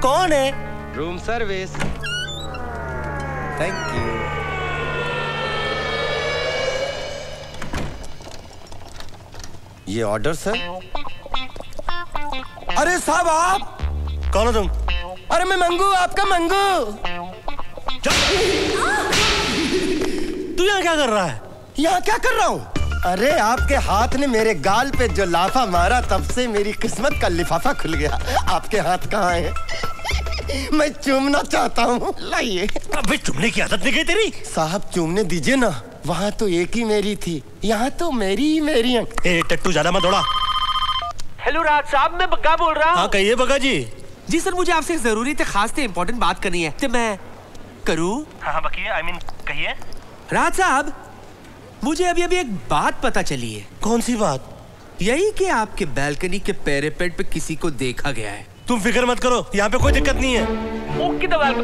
कौन है? Room service. Thank you. ये ऑर्डर सर। अरे साहब आप कौन हो तुम? अरे मैं मंगू, आपका मंगू। तू यहाँ क्या कर रहा है? यहाँ क्या कर रहा हूँ? अरे आपके हाथ ने मेरे गाल पे जो लाफा मारा तब से मेरी किस्मत का लिफाफा खुल गया। आपके हाथ कहाँ है? मैं चूमना चाहता हूँ, लाइए। अबे चूमने की आदत नहीं गई तेरी? साहब चूमने दीजिए ना, वहाँ तो एक ही मेरी थी, यहाँ तो मेरी ही मेरी है। ए टट्टू ज्यादा मत दौड़ा। हेलो राज साहब, मैं बग्गा बोल रहा हूँ। हाँ कहिए बग्गा जी। जी सर, मुझे आपसे जरूरी थे, खास थे, इम्पोर्टेंट बात करनी है, तो मैं करूँ? हाँ बकिए, आई मीन कहिए। राज साहब, मुझे अभी एक बात पता चली है। कौन सी बात? यही कि आपके बालकनी के पैरापेट पे किसी को देखा गया है। तुम फिक्र मत करो, यहाँ पे कोई दिक्कत नहीं है। ओके तो वेलकम।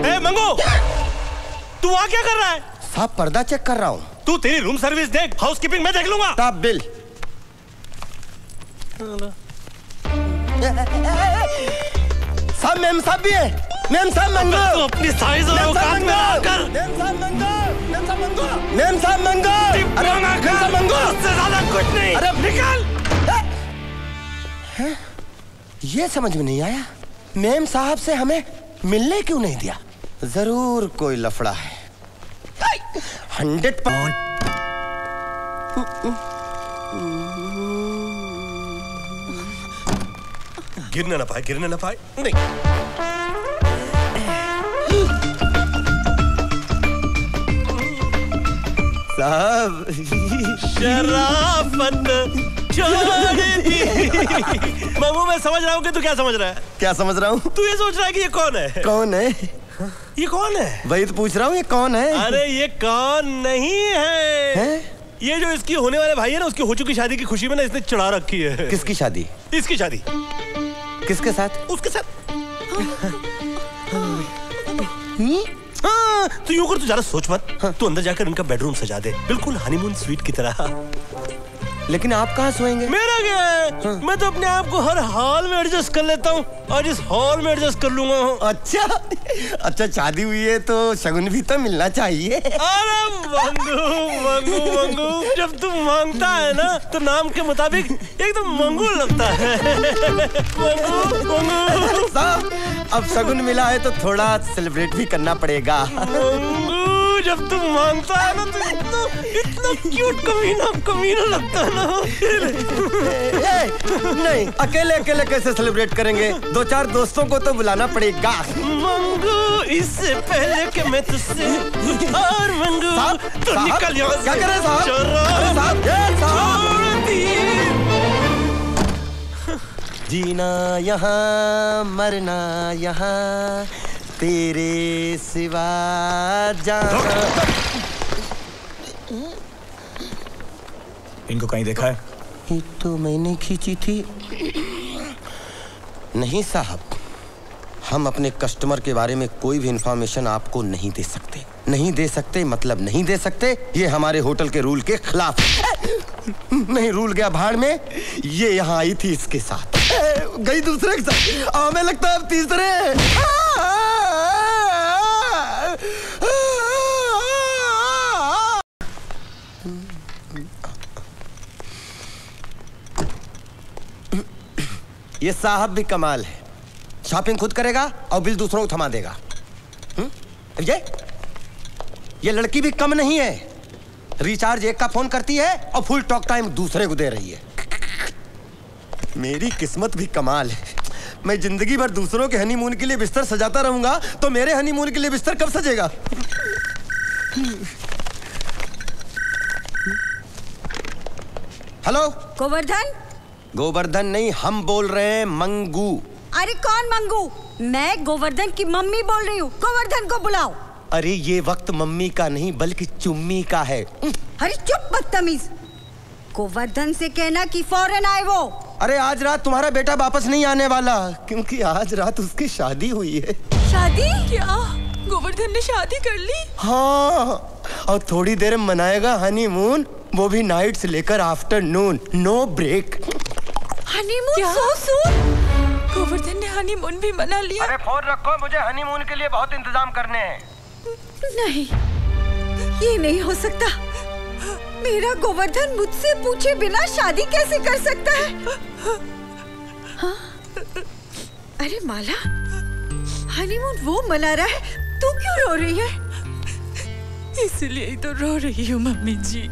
ए मंगू, तू वहाँ क्या कर रहा है? साहब पर्दा चेक कर रहा हूँ। तू तेरी रूम सर्विस देख, हाउसकीपिंग मैं देख लूंगा। साहब बिल। साहब मैम साहब भी है। मैम साहब मंगो। तू अपनी साइज और औकात में आकर। मैम साहब मंगो। मैम साहब मंगो। मैम साहब मंगो। अरे मैम साहब मंगो। उससे ज्यादा कुछ नहीं। अरे निकल। ये समझ में नहीं आया, मैम साहब से हमें मिलने क्यों नहीं दिया? जरूर कोई लफड़ा है। 100%। गिरने ना पाए, गिरने ना पाए। नहीं। साहब शराफत छोड़ दी। मामू मैं समझ रहा हूँ कि तू क्या समझ रहा है। क्या समझ रहा हूँ? तू ये सोच रहा है कि ये कौन है? कौन है? ये कौन है? वही तो पूछ रहा हूँ, ये कौन है? अरे ये कौन नहीं है, है? ये जो इसकी होने वाले भाई है ना, उसकी हो चुकी शादी की खुशी में ना इसने चढ़ा रखी है। किसकी शादी? इसकी शादी। किसके साथ? उसके साथ। हाँ, तू यूं कर, तू ज्यादा सोच मत। हाँ। तू अंदर जाकर इनका बेडरूम सजा दे, बिल्कुल हनीमून स्वीट की तरह। लेकिन आप कहाँ सोएंगे? मेरा क्या है? हाँ। मैं तो अपने आप को हर हाल में एडजस्ट कर लेता हूँ और इस हॉल में एडजस्ट कर लूंगा। अच्छा अच्छा, शादी हुई है तो शगुन भी तो मिलना चाहिए। अरे मंगू मंगू मंगू, जब तू मांगता है ना तो नाम के मुताबिक एकदम मंगू लगता है। मंगू मंगू। साहब अब शगुन मिला है तो थोड़ा सेलिब्रेट भी करना पड़ेगा। मंगू जब तू मांगता है ना तो इतना क्यूट कमीना लगता है ना। नहीं, अकेले अकेले कैसे सेलिब्रेट करेंगे? 2-4 दोस्तों को तो बुलाना पड़ेगा। मंगू इससे पहले कि मैं तुझसे और मंगू तो निकल यहाँ से। क्या कर रहे हैं साहब? जीना यहाँ मरना यहाँ तेरे सिवा जाना। इनको कहीं देखा है? ये तो मैंने खींची थी। नहीं साहब, हम अपने कस्टमर के बारे में कोई भी इंफॉर्मेशन आपको नहीं दे सकते। नहीं दे सकते मतलब नहीं दे सकते, ये हमारे होटल के रूल के खिलाफ। नहीं, रूल गया भाड़ में। ये यहाँ आई थी इसके साथ, गई दूसरे के साथ, हमें लगता है अब तीसरे। ये साहब भी कमाल है, शॉपिंग खुद करेगा और बिल दूसरों को थमा देगा। ये लड़की भी कम नहीं है, रिचार्ज एक का फोन करती है और फुल टॉक टाइम दूसरे को दे रही है। मेरी किस्मत भी कमाल है, मैं जिंदगी भर दूसरों के हनीमून के लिए बिस्तर सजाता रहूंगा तो मेरे हनीमून के लिए बिस्तर कब सजेगा? हेलो गोवर्धन? गोवर्धन नहीं, हम बोल रहे हैं मंगू। अरे कौन मंगू? मैं गोवर्धन की मम्मी बोल रही हूँ, गोवर्धन को बुलाओ। अरे ये वक्त मम्मी का नहीं बल्कि चुम्मी का है। अरे चुप बदतमीज, गोवर्धन से कहना कि फौरन आए वो। अरे आज रात तुम्हारा बेटा वापस नहीं आने वाला, क्योंकि आज रात उसकी शादी हुई है। शादी? क्या गोवर्धन ने शादी कर ली? हाँ, और थोड़ी देर में मनाएगा हनीमून, वो भी नाइट से लेकर आफ्टरनून, नो ब्रेक। हनीमून? सो सून? गोवर्धन ने हनीमून भी मना लिया। अरे फोन रखो, मुझे हनीमून के लिए बहुत इंतजाम करने हैं। नहीं, ये नहीं हो सकता। मेरा गोवर्धन मुझसे पूछे बिना शादी कैसे कर सकता है? हाँ? अरे माला, हनीमून वो मना रहा है, तू क्यों रो रही है? इसलिए ही तो रो रही हूँ मम्मी जी।